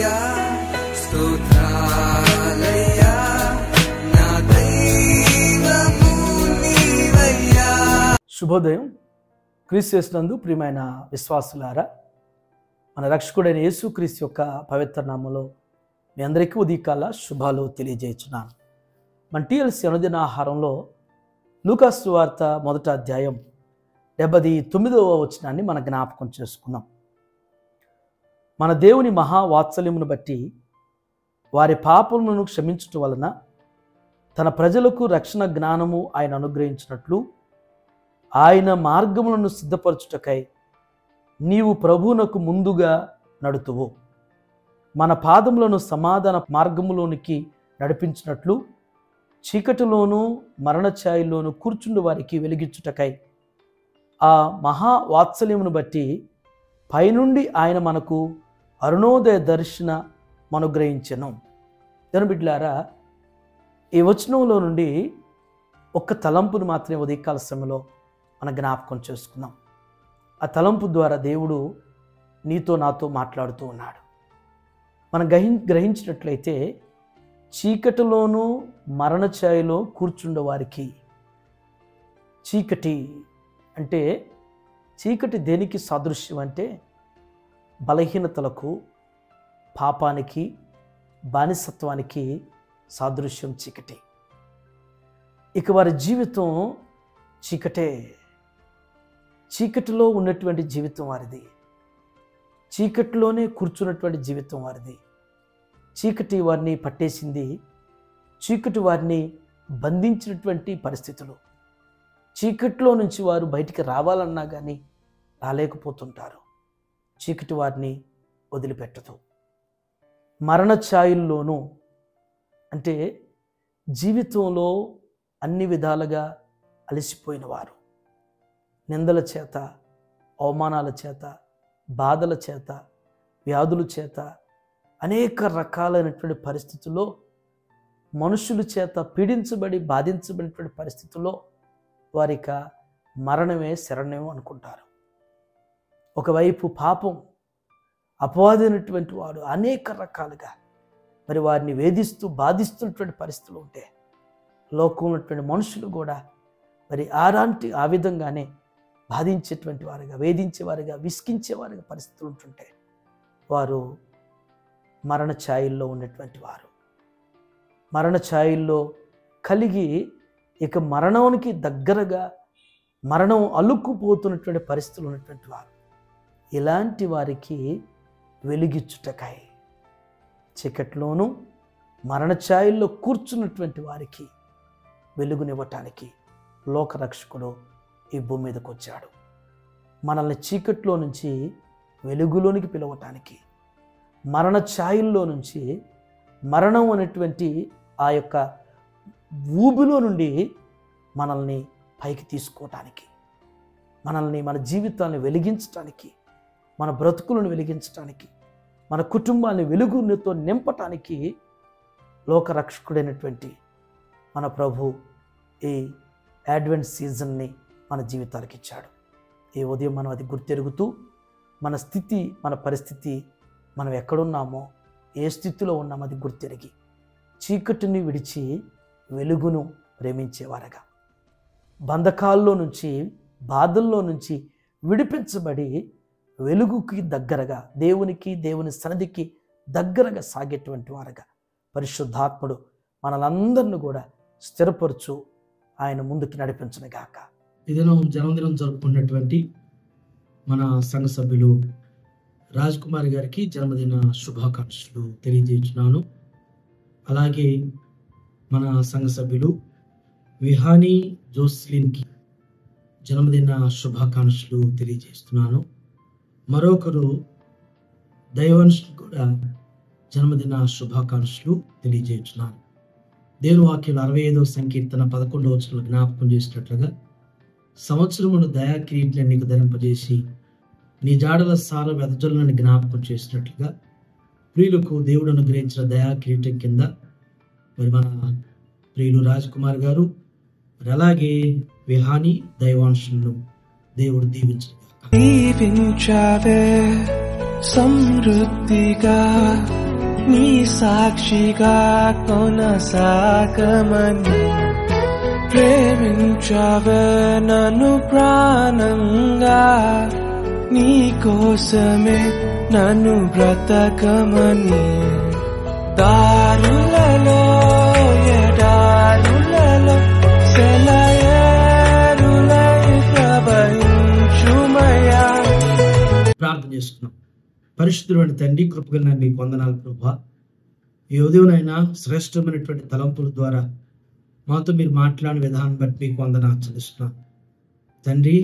నీవయ్యా, స్తోత్రాలయ్యా, నా దైవము నీవయ్యా. శుభోదయం. క్రీస్తు యేసునందు ప్రియమైన విశ్వాసులారా, మన రక్షకుడైన యేసుక్రీస్తు యొక్క పవిత్ర నామములో మీ అందరికీ ఉదయకాల శుభాలు తెలియజేస్తున్నాను. మన TLC అనుదిన ఆహారంలో లూకాసు సువార్త 1వ అధ్యాయం 79వ వచనాన్ని మన జ్ఞాపకం చేసుకుందాం. మన దేవుని మహావాత్సల్యమును బట్టి వారి పాపములను క్షమించుట వలన తన ప్రజలకు రక్షణ జ్ఞానము ఆయన అనుగ్రహించినట్లు ఆయన మార్గములను సిద్ధపరచుటకై నీవు ప్రభువునకు ముందుగా నడుతువు. మన పాదములను సమాధాన మార్గములోనికి నడిపించినట్లు చీకటిలోను మరణఛాయలోను కూర్చుండు వారికి వెలిగించుటకై ఆ మహావాత్సల్యమును బట్టి పైనుండి ఆయన మనకు అరుణోదయ దర్శన అనుగ్రహించెను. దేవుని బిడ్డలారా, ఈ వచనంలో నుండి ఒక్క తలంపును మాత్రమే ఉదయకాల సమయంలో మన జ్ఞాపకం చేసుకుందాం. ఆ తలంపు ద్వారా దేవుడు నీతో నాతో మాట్లాడుతూ ఉన్నాడు. మనం గ్రహించినట్లయితే చీకటిలోనూ మరణఛాయలో కూర్చుండే వారికి, చీకటి అంటే చీకటి దేనికి సాదృశ్యం అంటే బలహీనతలకు, పాపానికి, బానిసత్వానికి సాదృశ్యం చీకటి. ఇక వారి జీవితం చీకటే. చీకటిలో ఉన్నటువంటి జీవితం వారిది. చీకటిలోనే కూర్చున్నటువంటి జీవితం వారిది. చీకటి వారిని పట్టేసింది. చీకటి వారిని బంధించినటువంటి పరిస్థితులు. చీకటిలో నుంచి వారు బయటికి రావాలన్నా కానీ రాలేకపోతుంటారు. చీకటి వారిని వదిలిపెట్టదు. మరణఛాయల్లోనూ అంటే జీవితంలో అన్ని విధాలుగా అలసిపోయిన వారు, నిందల చేత, అవమానాల చేత, బాధల చేత, వ్యాధుల చేత, అనేక రకాలైనటువంటి పరిస్థితుల్లో, మనుషుల చేత పీడించబడి బాధించబడినటువంటి పరిస్థితుల్లో వారిక మరణమే శరణ్యం అనుకుంటారు. ఒకవైపు పాపం, అపవాదైనటువంటి వాడు అనేక రకాలుగా మరి వారిని వేధిస్తూ బాధిస్తున్నటువంటి పరిస్థితులు ఉంటే, లోకంలో ఉన్నటువంటి మనుషులు కూడా మరి ఆ విధంగానే బాధించేటువంటి వారుగా, వేధించేవారుగా, విసిగించేవారుగా పరిస్థితులు ఉంటుంటే వారు మరణ ఛాయల్లో ఉన్నటువంటి వారు. మరణ ఛాయల్లో కలిగి ఇక మరణానికి దగ్గరగా, మరణం అలుక్కుపోతున్నటువంటి పరిస్థితులు ఉన్నటువంటి వారు. ఇలాంటి వారికి వెలిగిచ్చుటకై, చీకట్లోనూ మరణ ఛాయల్లో కూర్చున్నటువంటి వారికి వెలుగునివ్వటానికి లోకరక్షకుడు ఈ భూమి మీదకి వచ్చాడు. మనల్ని చీకట్లో నుంచి వెలుగులోనికి పిలవటానికి, మరణ ఛాయల్లో నుంచి మరణం అనేటువంటి ఆ యొక్క ఊబిలో నుండి మనల్ని పైకి తీసుకోవటానికి, మనల్ని, మన జీవితాన్ని వెలిగించటానికి, మన బ్రతుకులను వెలిగించటానికి, మన కుటుంబాన్ని వెలుగుతో నింపటానికి లోకరక్షకుడైనటువంటి మన ప్రభు ఈ అడ్వెంట్ సీజన్ని మన జీవితాలకు ఇచ్చాడు. ఈ ఉదయం మనం అది గుర్తెరుగుతూ మన స్థితి, మన పరిస్థితి, మనం ఎక్కడున్నామో, ఏ స్థితిలో ఉన్నామో అది గుర్తెరిగి చీకటిని విడిచి వెలుగును ప్రేమించేవారుగా, బంధకాల్లో నుంచి, బాధల్లో నుంచి విడిపించబడి వెలుగుకి దగ్గరగా, దేవునికి, దేవుని సన్నిధికి దగ్గరగా సాగేటువంటి వారుగా పరిశుద్ధాత్ముడు మనలందరినీ కూడా స్థిరపరచు ఆయన ముందుకు నడిపించునుగాక. ఇదినం జన్మదినం జరుపుకున్నటువంటి మన సంఘ సభ్యులు రాజ్ కుమార్ గారికి జన్మదిన శుభాకాంక్షలు తెలియజేస్తున్నాను. అలాగే మన సంఘ సభ్యులు విహానీ జోస్లిన్కి జన్మదిన శుభాకాంక్షలు తెలియజేస్తున్నాను. మరొకరు దైవన్స్ కూడా జన్మదిన శుభాకాంక్షలు తెలియజేస్తున్నాను. దేవుని వాక్యం 65వ సంకీర్తన 11వ వచనంలో జ్ఞాపకం చేసినట్లుగా, సంవత్సరమును దయాకిరీటిని నీకు ధరింపజేసి నీ జాడల సార వెదజల్లని జ్ఞాపకం చేసినట్లుగా ప్రియులకు దేవుడు అనుగ్రహించిన దయాకిరీటం కింద మరి మన ప్రియులు రాజ్ కుమార్ గారు, మరి అలాగే విహానీ దైవాంశులను దేవుడు దీవించావే సమృద్ధిగా నీ సాక్షిగా కొనసాగమని ప్రేమించవే నన్ను ప్రాణంగా నీ కోసమే నన్ను బ్రతకమని దారులలో ఎడారులలో సెలయేరులై ప్రవహించుమయ్యా. ప్రార్థన చేసుకున్నాం. పరిశుద్ధుడైన తండ్రి, కృపగల మీకు వందనాలు ప్రభువా. ఈ ఉదయంనైనా శ్రేష్టమైనటువంటి తలంపుల ద్వారా మాతో మీరు మాట్లాడిన విధానం బట్టి మీకు వందనాలు చెల్లిస్తున్నాను తండ్రి.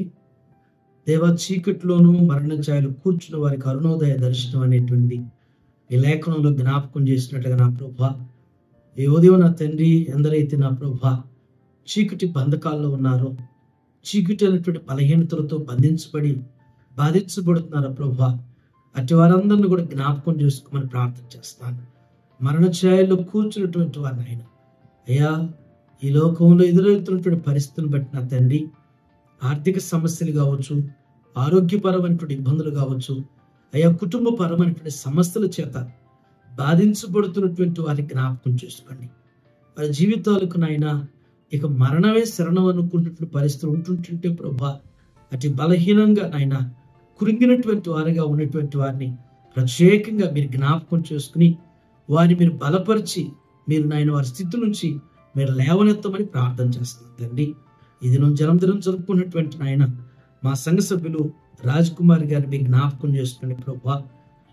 దేవ చీకట్లోనూ మరణ ఛాయలు కూర్చున్న వారికి అరుణోదయ దర్శనం అనేటువంటిది ఈ లేఖనంలో జ్ఞాపకం చేసినట్లుగా నా ప్రభువా, ఈ ఉదయం నా తండ్రి ఎందరైతే నా ప్రభువా చీకటి బంధకాల్లో ఉన్నారో, చీకటి అనేటువంటి బలహీనతలతో బంధించబడి బాధించబడుతున్నారో ప్రభువా, అటు వారందరిని కూడా జ్ఞాపకం చేసుకోమని ప్రార్థన చేస్తాను. మరణ ఛాయల్లో కూర్చున్నటువంటి వారిని ఆయన అయ్యా, ఈ లోకంలో ఎదురవుతున్నటువంటి పరిస్థితులను బట్టి నా తండ్రి ఆర్థిక సమస్యలు కావచ్చు, ఆరోగ్యపరమైనటువంటి ఇబ్బందులు కావచ్చు, అయ్యా కుటుంబపరమైనటువంటి సమస్యల చేత బాధించబడుతున్నటువంటి వారిని జ్ఞాపకం చేసుకోండి. వారి జీవితాలకు నాయన ఇక మరణమే శరణం అనుకున్నటువంటి పరిస్థితులు ఉంటుంటే ప్రభా, అతి బలహీనంగా నాయన కురింగినటువంటి వారిగా ఉన్నటువంటి వారిని ప్రత్యేకంగా మీరు జ్ఞాపకం చేసుకుని వారిని మీరు బలపరిచి మీరు నాయన వారి స్థితి నుంచి మీరు లేవనెత్తమని ప్రార్థన చేస్తున్నాను తండ్రి. ఇది నువ్వు జన్మదినం జరుపుకున్నటువంటి నాయన మా సంఘ సభ్యులు రాజ్ కుమార్ గారిని మీరు జ్ఞాపకం చేసుకుని ప్రభా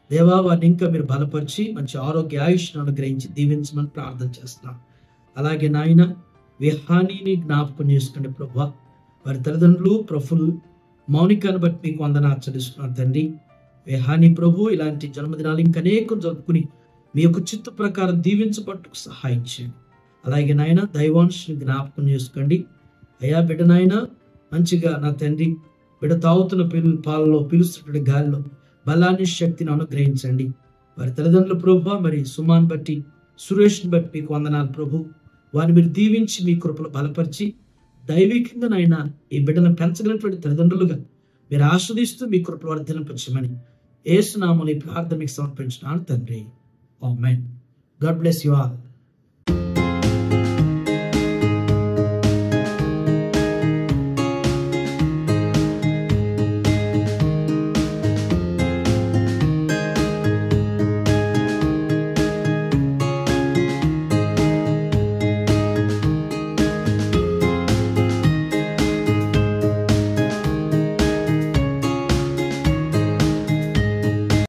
దేవా, వారిని ఇంకా మీరు బలపరిచి మంచి ఆరోగ్య ఆయుష్ను అనుగ్రహించి దీవించమని ప్రార్థన చేస్తున్నాను. అలాగే నాయన విహానీని జ్ఞాపకం చేసుకుని ప్రభా, వారి తల్లిదండ్రులు ప్రఫుల్ మౌనికాను బట్టి మీకు వందనాలు చెల్లిస్తున్నాను తండ్రి. విహానీ ప్రభు ఇలాంటి జన్మదినాలు ఇంకా అనేకం జరుపుకుని మీ యొక్క చిత్త ప్రకారం దీవించబట్టుకు సహాయం చేయండి. అలాగే నాయన దైవాంశని జ్ఞాపకం చేసుకోండి. అయ్యా బిడ్డ నాయన మంచిగా నా తండ్రి బిడ్డ తాగుతున్న పాలలో పిలుస్తున్న గాలిలో బలాన్ని శక్తిని అనుగ్రహించండి. వారి తల్లిదండ్రుల ప్రభు మరి సుమాన్ బట్టి సురేష్ని బట్టి మీకు వందనాలు ప్రభు. వారిని మీరు దీవించి మీ కృపలు బలపరిచి దైవికంగా నాయన ఈ బిడ్డను పెంచగలిగినటువంటి తల్లిదండ్రులుగా మీరు ఆస్వాదిస్తూ మీ కృపలు వర్ధలింపచేయమని యేసు నామములో ఈ ప్రార్థన మీకు సమర్పించున్నాను తండ్రి. Amen. God bless you all.